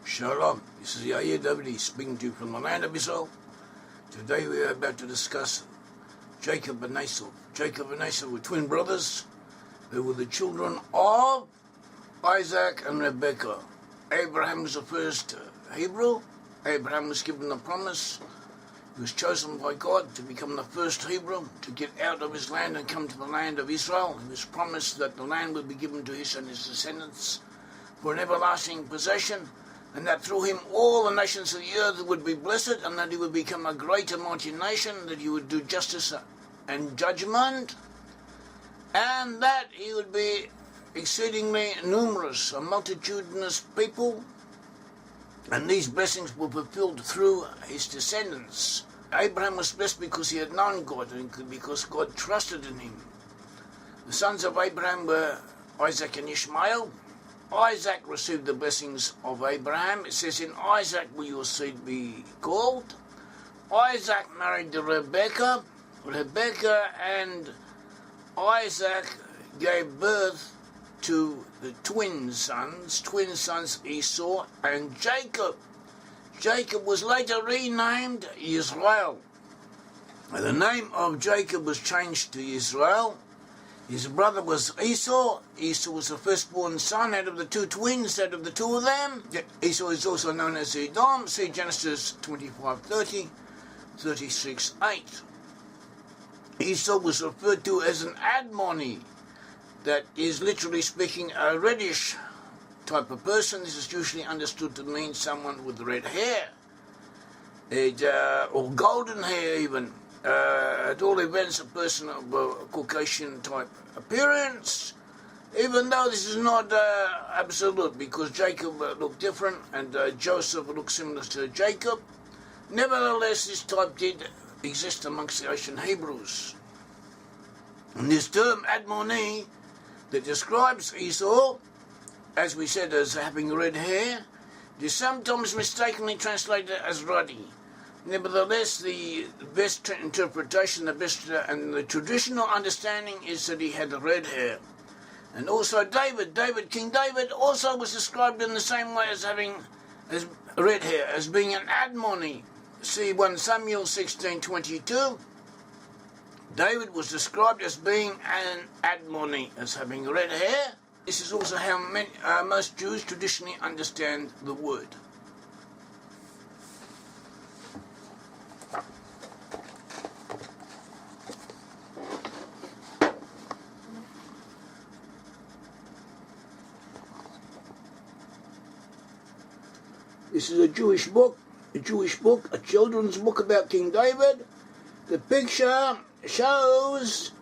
Shalom, this is Yair Davidiy speaking to you from the land of Esau. Today we are about to discuss Jacob and Esau. Jacob and Esau were twin brothers. They were the children of Isaac and Rebekah. Abraham was the first Hebrew. Abraham was given the promise. He was chosen by God to become the first Hebrew, to get out of his land and come to the land of Israel. He was promised that the land would be given to his and his descendants for an everlasting possession, and that through him all the nations of the earth would be blessed, and that he would become a great and mighty nation, that he would do justice and judgment, and that he would be exceedingly numerous, a multitudinous people, and these blessings were fulfilled through his descendants. Abraham was blessed because he had known God and because God trusted in him. The sons of Abraham were Isaac and Ishmael. Isaac received the blessings of Abraham. It says, in Isaac will your seed be called. Isaac married Rebekah. Rebekah and Isaac gave birth to the twin sons Esau and Jacob. Jacob was later renamed Israel. The name of Jacob was changed to Israel. His brother was Esau. Esau was the firstborn son out of the two twins, out of the two of them. Esau is also known as Edom. See Genesis 25:30, 36:8. Esau was referred to as an Admoni, that is literally speaking a reddish type of person. This is usually understood to mean someone with red hair, or golden hair even. At all events, a person of a Caucasian type appearance, even though this is not absolute, because Jacob looked different and Joseph looked similar to Jacob. Nevertheless, this type did exist amongst the ancient Hebrews. And this term Admoni that describes Esau, as we said, as having red hair, is sometimes mistakenly translated as ruddy. Nevertheless, the best interpretation, the best and the traditional understanding is that he had red hair. And also King David also was described in the same way as having red hair, as being an Admoni. See 1 Samuel 16:22. David was described as being an Admoni, as having red hair. This is also how most Jews traditionally understand the word. This is a Jewish book, a children's book about King David. The picture shows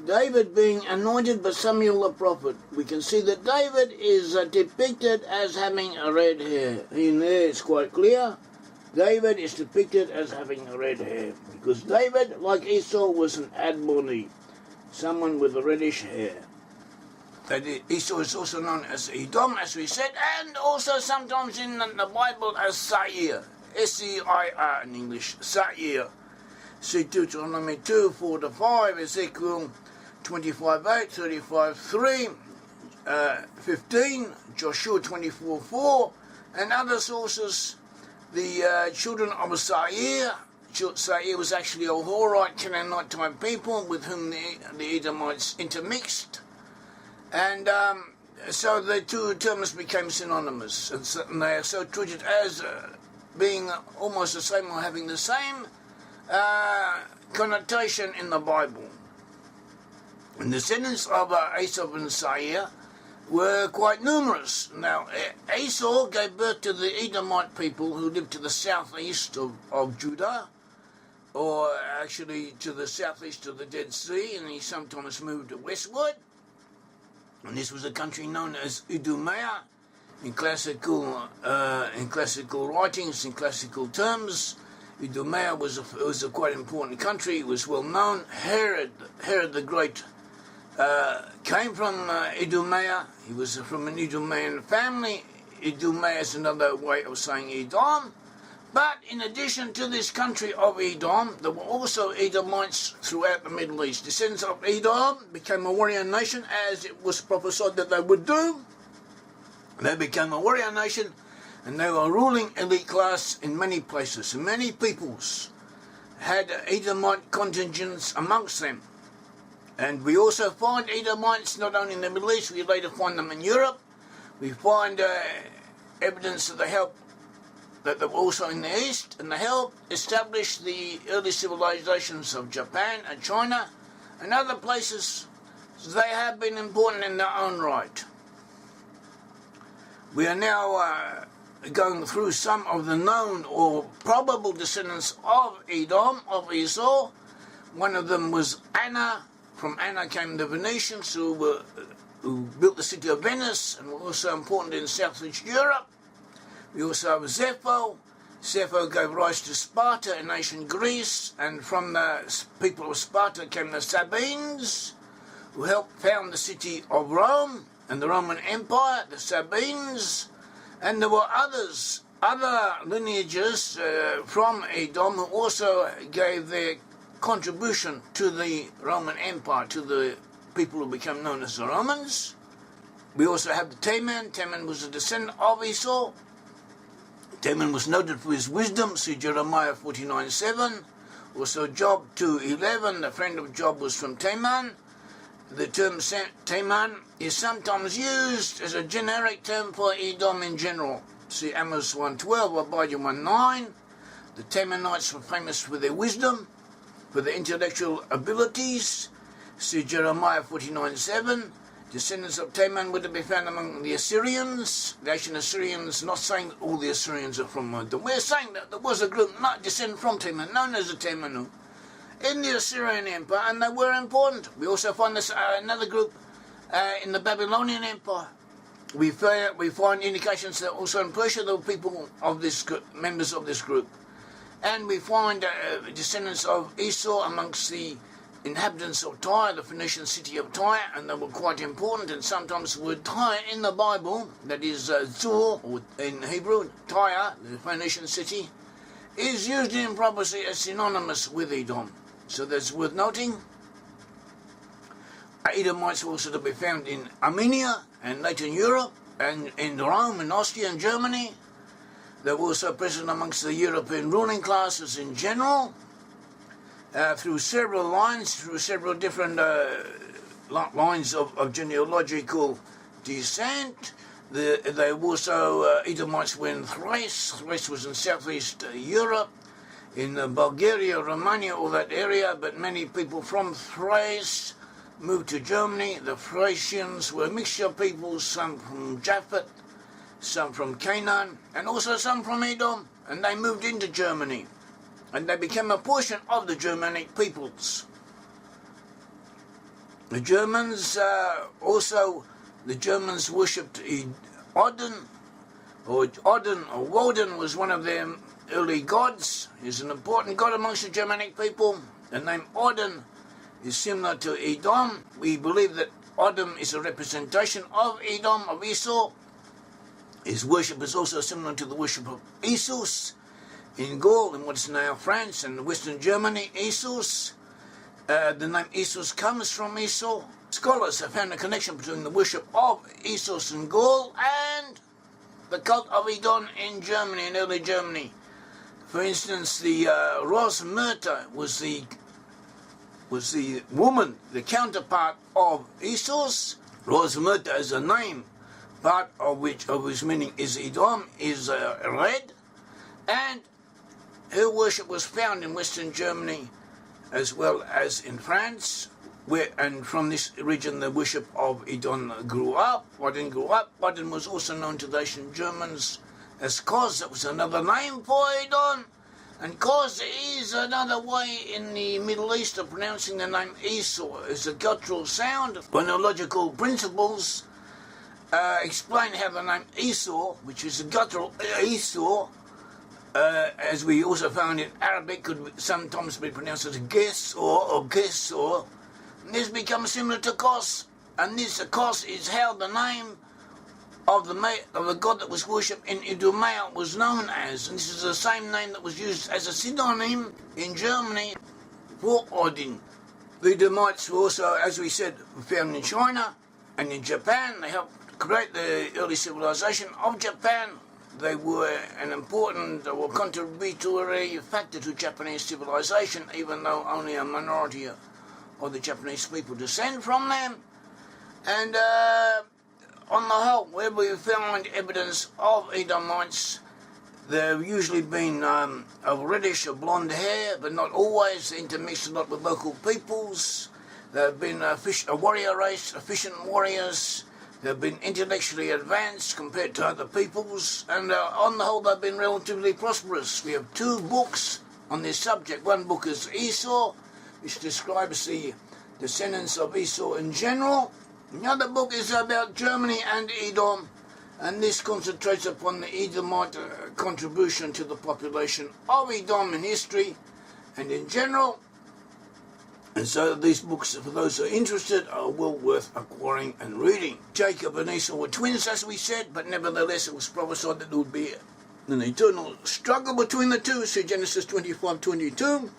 David being anointed by Samuel the prophet. We can see that David is depicted as having a red hair. In there it's quite clear. David is depicted as having a red hair, because David, like Esau, was an Admoni, someone with a reddish hair. Esau is also known as Edom, as we said, and also sometimes in the Bible as Yair, S-E-I-R in English, Yair. See Deuteronomy 2:4-5, Ezekiel 25:8, 35:3, 15, Joshua 24:4, and other sources. The children of Yair. Yair was actually a Horite, Canaanite type people with whom the Edomites intermixed. And so the two terms became synonymous, and they are so treated as being almost the same, or having the same connotation in the Bible. And the descendants of Esau and Yair were quite numerous. Now, Esau gave birth to the Edomite people who lived to the southeast of Judah, or actually to the southeast of the Dead Sea, and he sometimes moved westward. And this was a country known as Idumea in classical writings, in classical terms. Idumea was a quite important country. It was well known. Herod the Great came from Idumea. He was from an Idumean family. Idumea is another way of saying Edom. But in addition to this country of Edom, there were also Edomites throughout the Middle East. Descendants of Edom became a warrior nation, as it was prophesied that they would do. They became a warrior nation, and they were a ruling elite class in many places. Many peoples had Edomite contingents amongst them. And we also find Edomites not only in the Middle East, we later find them in Europe. We find evidence that they helped, that they were also in the East, and they helped establish the early civilizations of Japan and China and other places. They have been important in their own right. We are now going through some of the known or probable descendants of Edom, of Esau. One of them was Anna. From Anna came the Venetians who built the city of Venice and were also important in southeast Europe. We also have Zepho. Zepho gave rise to Sparta in ancient Greece, and from the people of Sparta came the Sabines, who helped found the city of Rome and the Roman Empire, the Sabines. And there were other lineages from Edom who also gave their contribution to the Roman Empire, to the people who became known as the Romans. We also have the Teman. Teman was a descendant of Esau. Teman was noted for his wisdom, see Jeremiah 49:7. Also Job 2:11, the friend of Job was from Teman. The term Teman is sometimes used as a generic term for Edom in general. See Amos 1:12, Abijah 1:9. The Temanites were famous for their wisdom, for their intellectual abilities. See Jeremiah 49:7. Descendants of Teman were to be found among the Assyrians. The ancient Assyrians, not saying that all the Assyrians are from Edom. We're saying that there was a group not descended from Teman, known as the Temanu, in the Assyrian Empire, and they were important. We also find this another group in the Babylonian Empire. We find indications that also in Persia there were people of this group, members of this group. And we find descendants of Esau amongst the inhabitants of Tyre, the Phoenician city of Tyre, and they were quite important. And sometimes the word Tyre in the Bible, that is Zur, or in Hebrew, Tyre, the Phoenician city, is used in prophecy as synonymous with Edom. So that's worth noting. Edomites were also to be found in Armenia and later in Europe, and in Rome and Austria and Germany. They were also present amongst the European ruling classes in general, through several lines, through several different lines of genealogical descent. They also, Edomites were in Thrace. Thrace was in southeast Europe, in Bulgaria, Romania, all that area, but many people from Thrace moved to Germany. The Thracians were a mixture of peoples, some from Japhet, some from Canaan, and also some from Edom, and they moved into Germany, and they became a portion of the Germanic peoples. The Germans the Germans worshipped Odin, or Woden was one of their early gods. He's an important god amongst the Germanic people. The name Odin is similar to Edom. We believe that Odin is a representation of Edom, of Esau. His worship is also similar to the worship of Esus in Gaul, in what is now France and Western Germany. Esus, the name Esus comes from Esau. Scholars have found a connection between the worship of Esus in Gaul and the cult of Edom in Germany, in early Germany. For instance, the Rosmerta was the woman, the counterpart of Esus. Rosmerta is a name, part of whose meaning is Edom, is red, and her worship was found in Western Germany as well as in France, and from this region the worship of Edom grew up. Odin grew up. Odin was also known to the ancient Germans as Koz. That was another name for Edom. And Koz is another way in the Middle East of pronouncing the name Esau. It's a guttural sound. Phonological principles explain how the name Esau, which is a guttural Esau, as we also found in Arabic, could sometimes be pronounced as Gesor or Gesor. This becomes similar to Kos, and this Kos is how the name of the god that was worshipped in Idumea was known as, and this is the same name that was used as a synonym in Germany for Odin. The Edomites were also, as we said, found in China and in Japan. They helped create the early civilization of Japan. they were an important or contributory factor to Japanese civilization, even though only a minority of the Japanese people descend from them. And on the whole, where we find evidence of Edomites, they've usually been of reddish or blonde hair, but not always, intermixed a lot with local peoples. They've been a warrior race, efficient warriors. They've been intellectually advanced compared to other peoples, and on the whole they've been relatively prosperous. We have 2 books on this subject. One book is Esau, which describes the descendants of Esau in general. Another book is about Germany and Edom, and this concentrates upon the Edomite contribution to the population of Edom in history and in general. And so these books, for those who are interested, are well worth acquiring and reading. Jacob and Esau were twins, as we said, but nevertheless it was prophesied that there would be an eternal struggle between the two. See Genesis 25:22.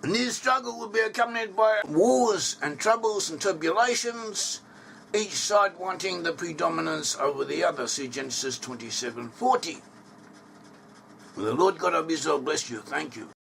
And this struggle would be accompanied by wars and troubles and tribulations, each side wanting the predominance over the other. See Genesis 27:40. May the Lord God of Israel bless you. Thank you.